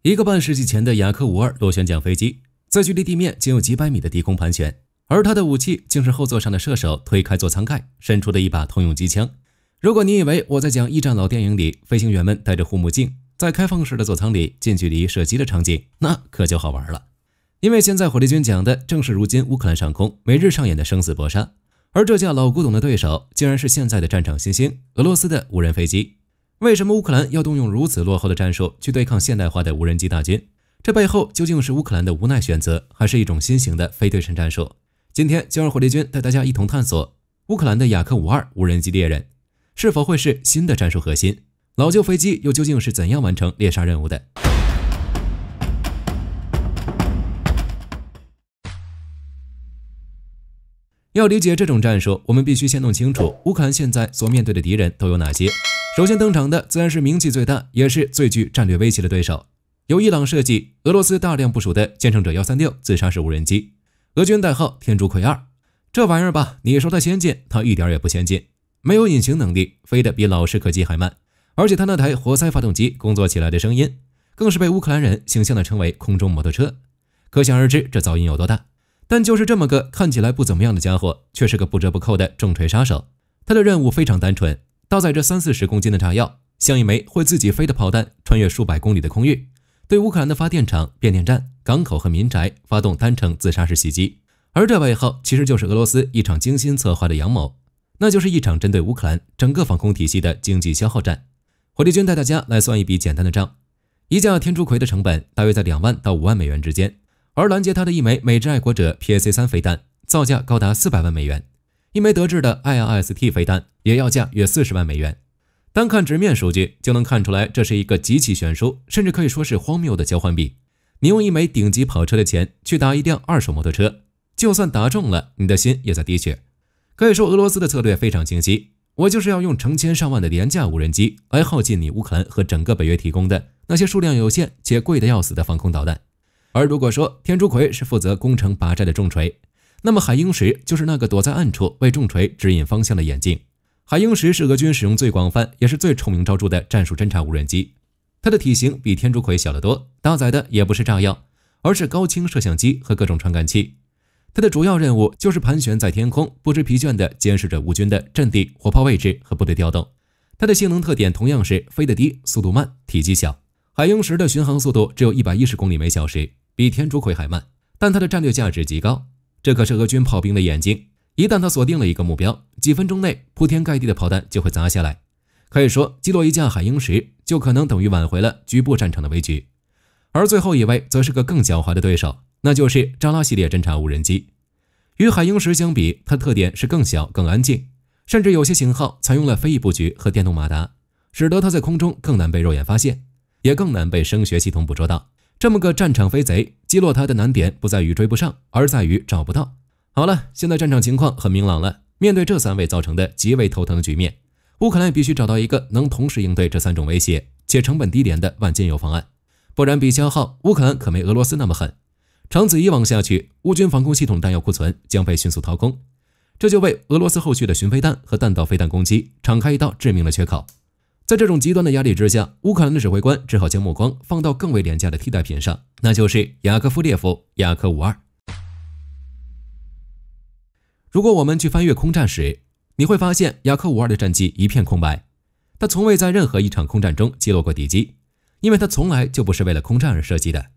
一个半世纪前的雅克52螺旋桨飞机，在距离地面仅有几百米的低空盘旋，而它的武器竟是后座上的射手推开座舱盖伸出的一把通用机枪。如果你以为我在讲一战老电影里飞行员们戴着护目镜在开放式的座舱里近距离射击的场景，那可就好玩了。因为现在火力军讲的正是如今乌克兰上空每日上演的生死搏杀，而这架老古董的对手竟然是现在的战场新星俄罗斯的无人飞机。为什么乌克兰要动用如此落后的战术去对抗现代化的无人机大军？这背后究竟是乌克兰的无奈选择，还是一种新型的非对称战术？今天就让火力军带大家一同探索乌克兰的雅克52无人机猎人是否会是新的战术核心，老旧飞机又究竟是怎样完成猎杀任务的？要理解这种战术，我们必须先弄清楚乌克兰现在所面对的敌人都有哪些。首先登场的自然是名气最大也是最具战略威胁的对手，由伊朗设计、俄罗斯大量部署的歼程者136自杀式无人机，俄军代号天竺葵2。这玩意儿吧，你说它先进，它一点也不先进，没有隐形能力，飞得比老式客机还慢，而且它那台活塞发动机工作起来的声音，更是被乌克兰人形象地称为空中摩托车，可想而知这噪音有多大。但就是这么个看起来不怎么样的家伙，却是个不折不扣的重锤杀手。他的任务非常单纯，搭载着30-40公斤的炸药，像一枚会自己飞的炮弹，穿越数百公里的空域，对乌克兰的发电厂、变电站、港口和民宅发动单程自杀式袭击。而这背后其实就是俄罗斯一场精心策划的阳谋，那就是一场针对乌克兰整个防空体系的经济消耗战。火力军带大家来算一笔简单的账，一架天竺葵的成本大约在2万到5万美元之间，而拦截它的一枚美制爱国者 PAC-3 飞弹造价高达400万美元，一枚德制的 IRST 飞弹也要价约40万美元。单看直面数据就能看出来，这是一个极其悬殊，甚至可以说是荒谬的交换比。你用一枚顶级跑车的钱去打一辆二手摩托车，就算打中了，你的心也在滴血。可以说俄罗斯的策略非常清晰，我就是要用成千上万的廉价无人机来耗尽你乌克兰和整个北约提供的那些数量有限且贵得要死的防空导弹。而如果说天竺葵是负责攻城拔寨的重锤，那么海鹰石就是那个躲在暗处为重锤指引方向的眼镜。海鹰石是俄军使用最广泛也是最臭名昭著的战术侦察无人机，它的体型比天竺葵小得多，搭载的也不是炸药，而是高清摄像机和各种传感器。它的主要任务就是盘旋在天空，不知疲倦地监视着乌军的阵地、火炮位置和部队调动。它的性能特点同样是飞得低、速度慢、体积小。海鹰石的巡航速度只有110公里每小时，比天竺葵还慢，但它的战略价值极高。这可是俄军炮兵的眼睛，一旦他锁定了一个目标，几分钟内铺天盖地的炮弹就会砸下来。可以说击落一架海鹰石就可能等于挽回了局部战场的危局。而最后一位则是个更狡猾的对手，那就是扎拉系列侦察无人机。与海鹰石相比，它特点是更小、更安静，甚至有些型号采用了飞翼布局和电动马达，使得它在空中更难被肉眼发现，也更难被声学系统捕捉到。这么个战场飞贼，击落它的难点不在于追不上，而在于找不到。好了，现在战场情况很明朗了，面对这3位造成的极为头疼的局面，乌克兰必须找到一个能同时应对这3种威胁且成本低廉的万金油方案，不然比消耗，乌克兰可没俄罗斯那么狠。长此以往下去，乌军防空系统弹药库存将被迅速掏空，这就为俄罗斯后续的巡飞弹和弹道飞弹攻击敞开一道致命的缺口。在这种极端的压力之下，乌克兰的指挥官只好将目光放到更为廉价的替代品上，那就是雅科夫列夫雅科52。如果我们去翻阅空战史，你会发现雅科52的战绩一片空白，他从未在任何一场空战中击落过敌机，因为他从来就不是为了空战而设计的。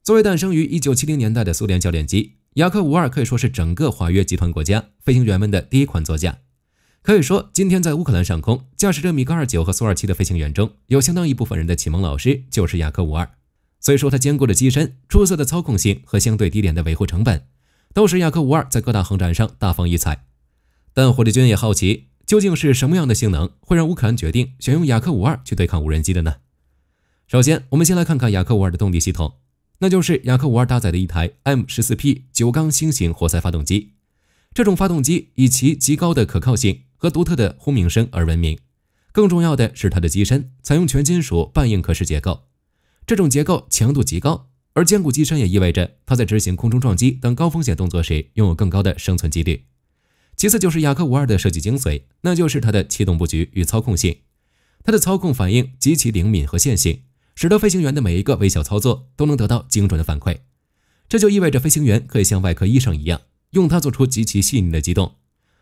作为诞生于1970年代的苏联教练机，雅科52可以说是整个华约集团国家飞行员们的第一款座驾。可以说，今天在乌克兰上空驾驶着米格29和苏27的飞行员中，有相当一部分人的启蒙老师就是雅科52。虽说它坚固的机身、出色的操控性和相对低廉的维护成本，都使雅科52在各大航展上大放异彩。但火力军也好奇，究竟是什么样的性能会让乌克兰决定选用雅科52去对抗无人机的呢？首先，我们先来看看雅科52的动力系统，那就是雅科52搭载的一台 M14P 9缸星型活塞发动机。这种发动机以其极高的可靠性和独特的轰鸣声而闻名，更重要的是它的机身采用全金属半硬壳式结构，这种结构强度极高，而坚固机身也意味着它在执行空中撞击等高风险动作时拥有更高的生存几率。其次就是雅科52的设计精髓，那就是它的气动布局与操控性。它的操控反应极其灵敏和线性，使得飞行员的每一个微小操作都能得到精准的反馈。这就意味着飞行员可以像外科医生一样，用它做出极其细腻的机动。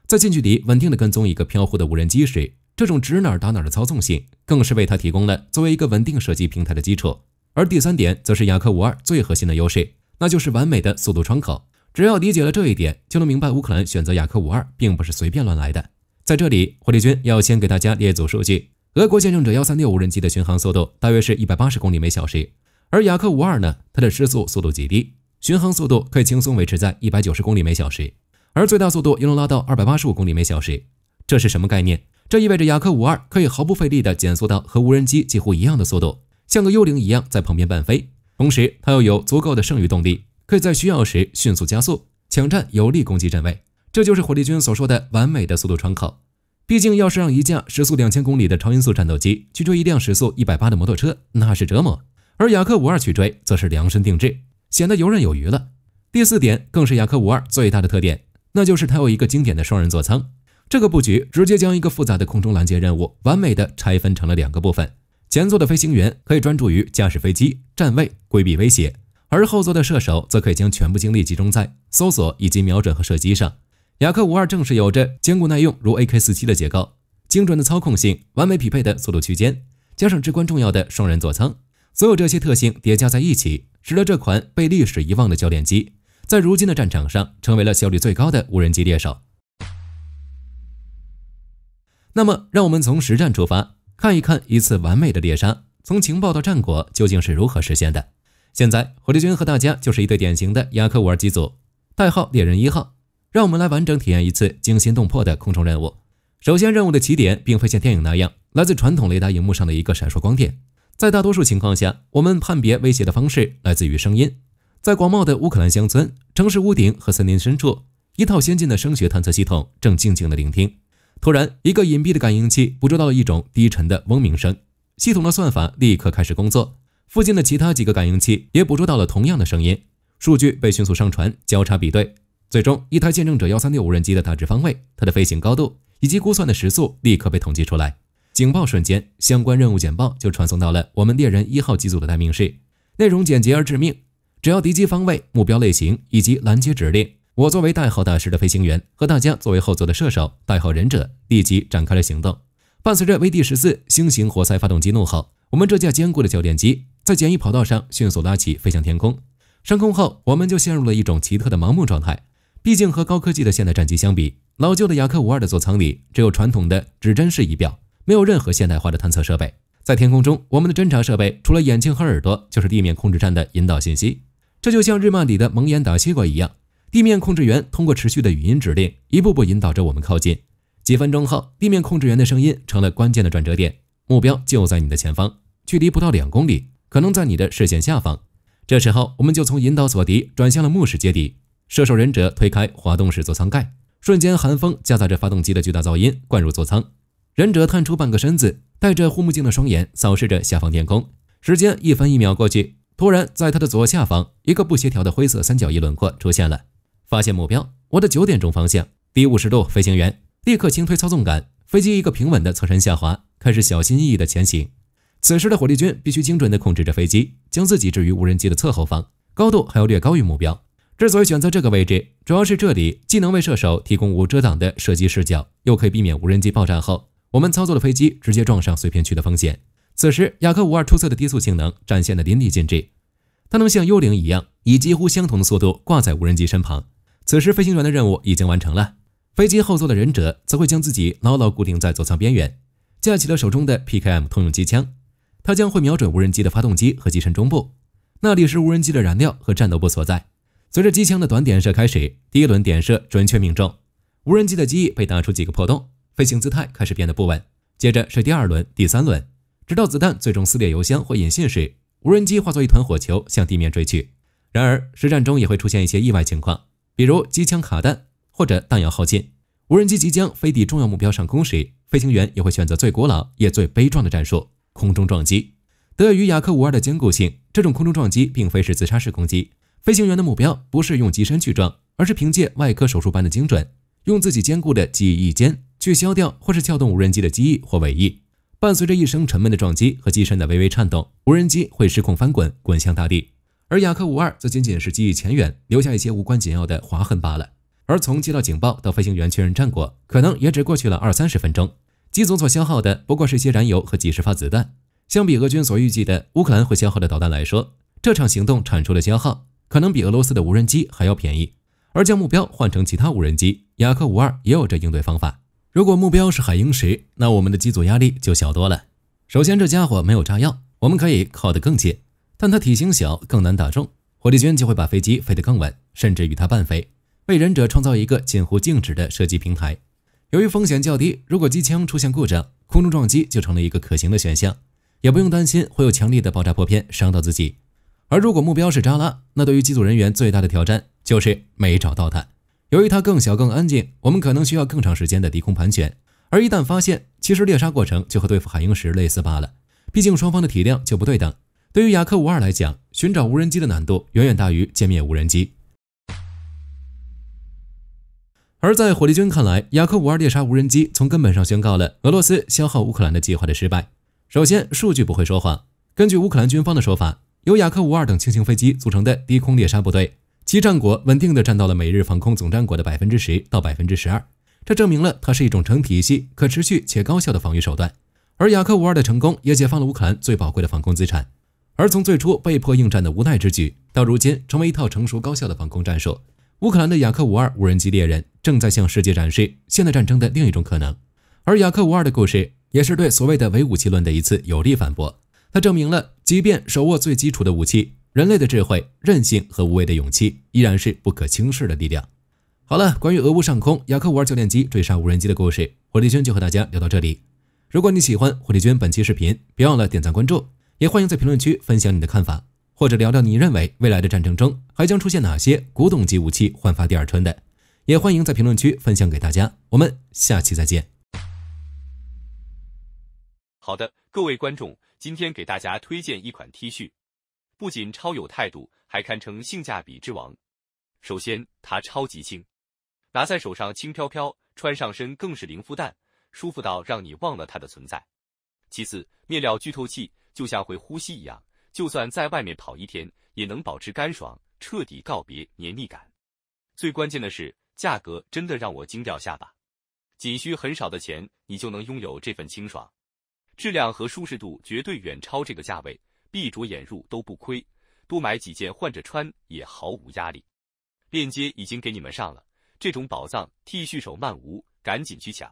在近距离稳定地跟踪一个飘忽的无人机时，这种指哪儿打哪儿的操纵性，更是为它提供了作为一个稳定射击平台的基础。而第3点则是雅克52最核心的优势，那就是完美的速度窗口。只要理解了这一点，就能明白乌克兰选择雅克52并不是随便乱来的。在这里，火力军要先给大家列组数据。俄国见证者136无人机的巡航速度大约是180公里每小时，而雅克52呢，它的时速速度极低，巡航速度可以轻松维持在190公里每小时，而最大速度又能拉到285公里每小时。这是什么概念？这意味着雅克52可以毫不费力地减速到和无人机几乎一样的速度，像个幽灵一样在旁边伴飞。同时，它又有足够的剩余动力，可以在需要时迅速加速，抢占有利攻击阵位。这就是火力军所说的完美的速度窗口。毕竟，要是让一架时速2000公里的超音速战斗机去追一辆时速180的摩托车，那是折磨；而雅克52去追，则是量身定制，显得游刃有余了。第4点更是雅克52最大的特点，那就是它有一个经典的双人座舱。这个布局直接将一个复杂的空中拦截任务完美的拆分成了2个部分。前座的飞行员可以专注于驾驶飞机、站位、规避威胁，而后座的射手则可以将全部精力集中在搜索以及瞄准和射击上。雅克52正是有着坚固耐用如 AK47 的结构，精准的操控性，完美匹配的速度区间，加上至关重要的双人座舱，所有这些特性叠加在一起，使得这款被历史遗忘的教练机在如今的战场上成为了效率最高的无人机猎手。那么，让我们从实战出发，看一看一次完美的猎杀从情报到战果究竟是如何实现的。现在，火力军和大家就是一对典型的雅克52机组，代号猎人1号。让我们来完整体验一次惊心动魄的空中任务。首先，任务的起点并非像电影那样来自传统雷达荧幕上的一个闪烁光点，在大多数情况下，我们判别威胁的方式来自于声音。在广袤的乌克兰乡村、城市屋顶和森林深处，一套先进的声学探测系统正静静地聆听。突然，一个隐蔽的感应器捕捉到了一种低沉的嗡鸣声，系统的算法立刻开始工作。附近的其他几个感应器也捕捉到了同样的声音，数据被迅速上传，交叉比对。最终，一台见证者136无人机的大致方位、它的飞行高度以及估算的时速立刻被统计出来。警报瞬间，相关任务简报就传送到了我们猎人1号机组的待命室，内容简洁而致命。只要敌机方位、目标类型以及拦截指令，我作为代号大师的飞行员和大家作为后座的射手，代号忍者，立即展开了行动。伴随着 VD14 星型活塞发动机怒吼，我们这架坚固的教练机在简易跑道上迅速拉起，飞向天空。升空后，我们就陷入了一种奇特的盲目状态。毕竟和高科技的现代战机相比，老旧的雅克52的座舱里只有传统的指针式仪表，没有任何现代化的探测设备。在天空中，我们的侦察设备除了眼睛和耳朵，就是地面控制站的引导信息。这就像日漫里的蒙眼打西瓜一样，地面控制员通过持续的语音指令，一步步引导着我们靠近。几分钟后，地面控制员的声音成了关键的转折点，目标就在你的前方，距离不到2公里，可能在你的视线下方。这时候，我们就从引导锁敌转向了目视接敌。射手忍者推开滑动式座舱盖，瞬间寒风夹杂着发动机的巨大噪音灌入座舱。忍者探出半个身子，带着护目镜的双眼扫视着下方天空。时间1分1秒过去，突然在他的左下方，一个不协调的灰色三角翼轮廓出现了。发现目标，我的9点钟方向，低50度飞行员立刻轻推操纵杆，飞机一个平稳的侧身下滑，开始小心翼翼的前行。此时的火力军必须精准地控制着飞机，将自己置于无人机的侧后方，高度还要略高于目标。之所以选择这个位置，主要是这里既能为射手提供无遮挡的射击视角，又可以避免无人机爆炸后我们操作的飞机直接撞上碎片区的风险。此时，雅克52出色的低速性能展现得淋漓尽致，它能像幽灵一样以几乎相同的速度挂在无人机身旁。此时，飞行员的任务已经完成了，飞机后座的忍者则会将自己牢牢固定在座舱边缘，架起了手中的 PKM 通用机枪，它将会瞄准无人机的发动机和机身中部，那里是无人机的燃料和战斗部所在。随着机枪的短点射开始，第一轮点射准确命中，无人机的机翼被打出几个破洞，飞行姿态开始变得不稳。接着是第2轮、第3轮，直到子弹最终撕裂油箱或引信时，无人机化作一团火球向地面坠去。然而，实战中也会出现一些意外情况，比如机枪卡弹或者弹药耗尽。无人机即将飞抵重要目标上空时，飞行员也会选择最古老也最悲壮的战术——空中撞击。得益于雅克52的坚固性，这种空中撞击并非是自杀式攻击。飞行员的目标不是用机身去撞，而是凭借外科手术般的精准，用自己坚固的机翼翼尖去削掉或是撬动无人机的机翼或尾翼，伴随着一声沉闷的撞击和机身的微微颤动，无人机会失控翻滚，滚向大地。而雅克52则仅仅是机翼前缘，留下一些无关紧要的划痕罢了。而从接到警报到飞行员确认战果，可能也只过去了20-30分钟。机组所消耗的不过是些燃油和几十发子弹，相比俄军所预计的乌克兰会消耗的导弹来说，这场行动产出的消耗可能比俄罗斯的无人机还要便宜。而将目标换成其他无人机，雅克52也有着应对方法。如果目标是海鹰10，那我们的机组压力就小多了。首先，这家伙没有炸药，我们可以靠得更近，但它体型小，更难打中，火力军就会把飞机飞得更稳，甚至与它伴飞，为忍者创造一个近乎静止的射击平台。由于风险较低，如果机枪出现故障，空中撞击就成了一个可行的选项，也不用担心会有强力的爆炸破片伤到自己。而如果目标是扎拉，那对于机组人员最大的挑战就是没找到它。由于它更小更安静，我们可能需要更长时间的低空盘旋，而一旦发现，其实猎杀过程就和对付海鹰时类似罢了，毕竟双方的体量就不对等。对于雅克52来讲，寻找无人机的难度远远大于歼灭无人机。而在火力军看来，雅克52猎杀无人机从根本上宣告了俄罗斯消耗乌克兰的计划的失败。首先，数据不会说谎。根据乌克兰军方的说法，由雅克52等轻型飞机组成的低空猎杀部队，其战果稳定地占到了每日防空总战果的10%到12%，这证明了它是一种成体系、可持续且高效的防御手段。而雅克52的成功也解放了乌克兰最宝贵的防空资产。而从最初被迫应战的无奈之举，到如今成为一套成熟高效的防空战术，乌克兰的雅克52无人机猎人正在向世界展示现代战争的另一种可能。而雅克52的故事也是对所谓的伪武器论的一次有力反驳。它证明了，即便手握最基础的武器，人类的智慧、韧性和无畏的勇气依然是不可轻视的力量。好了，关于俄乌上空雅克52教练机追杀无人机的故事，火力军就和大家聊到这里。如果你喜欢火力军本期视频，别忘了点赞关注，也欢迎在评论区分享你的看法，或者聊聊你认为未来的战争中还将出现哪些古董级武器焕发第二春的，也欢迎在评论区分享给大家。我们下期再见。好的，各位观众，今天给大家推荐一款 T 恤，不仅超有态度，还堪称性价比之王。首先，它超级轻，拿在手上轻飘飘，穿上身更是零负担，舒服到让你忘了它的存在。其次，面料具透气，就像会呼吸一样，就算在外面跑一天，也能保持干爽，彻底告别黏腻感。最关键的是，价格真的让我惊掉下巴，仅需很少的钱，你就能拥有这份清爽。质量和舒适度绝对远超这个价位，闭着眼入都不亏，多买几件换着穿也毫无压力。链接已经给你们上了，这种宝藏 T 恤手慢无，赶紧去抢。